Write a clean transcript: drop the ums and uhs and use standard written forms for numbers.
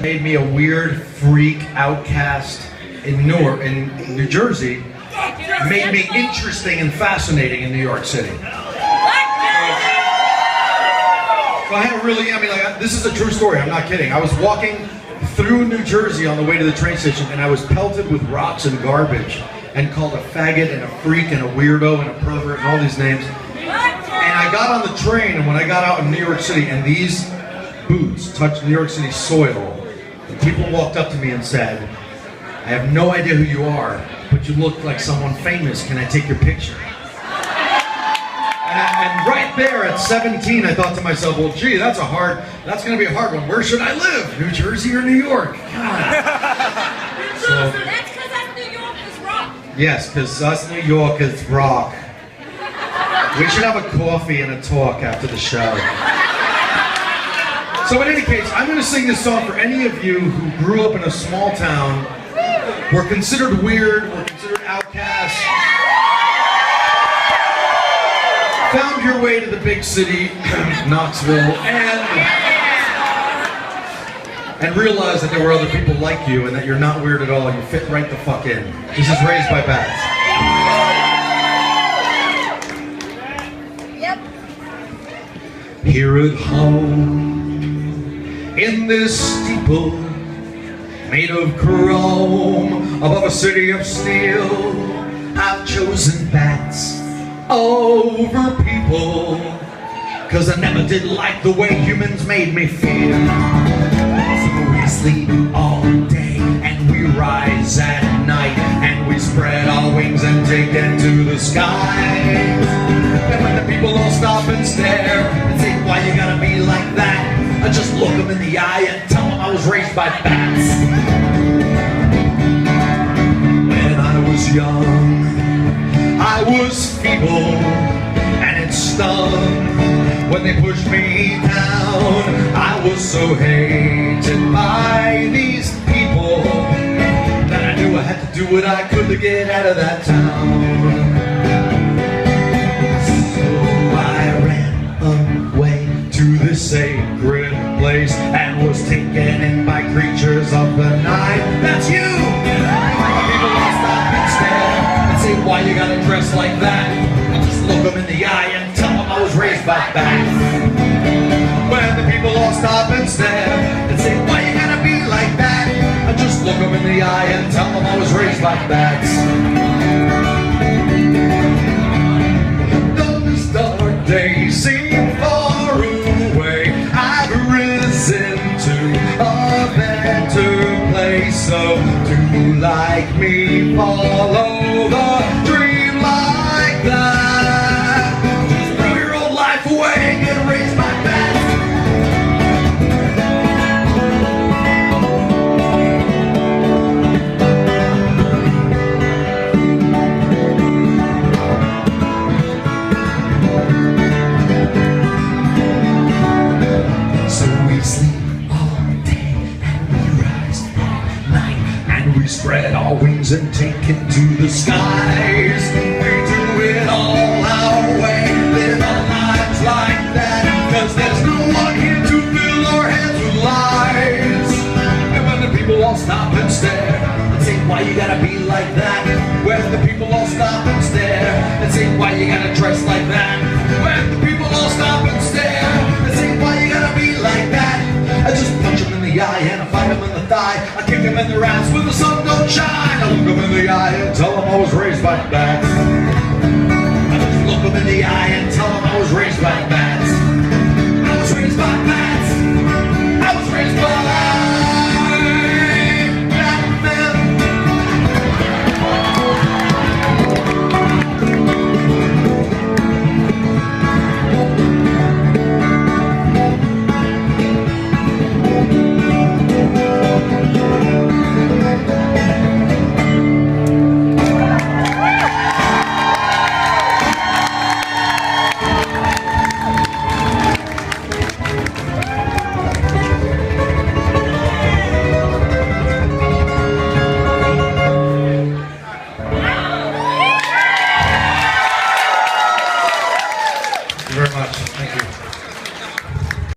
Made me a weird freak outcast in Newark, in New Jersey. Made me interesting and fascinating in New York City. So I had a really, this is a true story, I'm not kidding. I was walking through New Jersey on the way to the train station and I was pelted with rocks and garbage and called a faggot and a freak and a weirdo and a pervert and all these names. And I got on the train, and when I got out in New York City and these boots touched New York City soil, people walked up to me and said, I have no idea who you are, but you look like someone famous. Can I take your picture? And right there at 17, I thought to myself, well, gee, that's going to be a hard one. Where should I live? New Jersey or New York? God. So, that's because us New Yorkers rock. Yes, because us New Yorkers rock. We should have a coffee and a talk after the show. So in any case, I'm going to sing this song for any of you who grew up in a small town, were considered weird, were considered outcasts, found your way to the big city, Knoxville, and realized that there were other people like you and that you're not weird at all, you fit right the fuck in. This is Raised by Bats. Yep. Here at home, in this steeple made of chrome, above a city of steel, I've chosen bats over people, 'cause I never did like the way humans made me feel. So we sleep all day and we rise at night and we spread our wings and take them to the sky. And when the people all stop and stare and say, why you gotta be like that? I just look them in the eye and tell them I was raised by bats. When I was young, I was feeble and it stung. When they pushed me down, I was so hated by these people that I knew I had to do what I could to get out of that town. Sacred place and was taken in by creatures of the night. That's you! People all stop and stare and say, why you gotta dress like that? I just look them in the eye and tell them I was raised by bats. When the people all stop and stare and say, why you gotta be like that? I just look them in the eye and tell them I was raised by bats. Those dark days seem far away. I've risen to a better place. So do like me, follow the dream like that. Just throw your old life away and get raised by bats. We spread our wings and take it to the skies. We do it all our way, live our lives like that, 'cause there's no one here to fill our heads with lies. And when the people all stop and stare and say, why you gotta be like that? When the people all stop and stare and say, why you gotta dress like that? When the people all stop and stare and say, why you gotta be like that? I just punch them in the eye and I fight them in the thigh. I kick them in their ass when the sun don't shine. I look them in the eye and tell them I was raised by bats. I just look them in the eye and tell them I was raised by bats.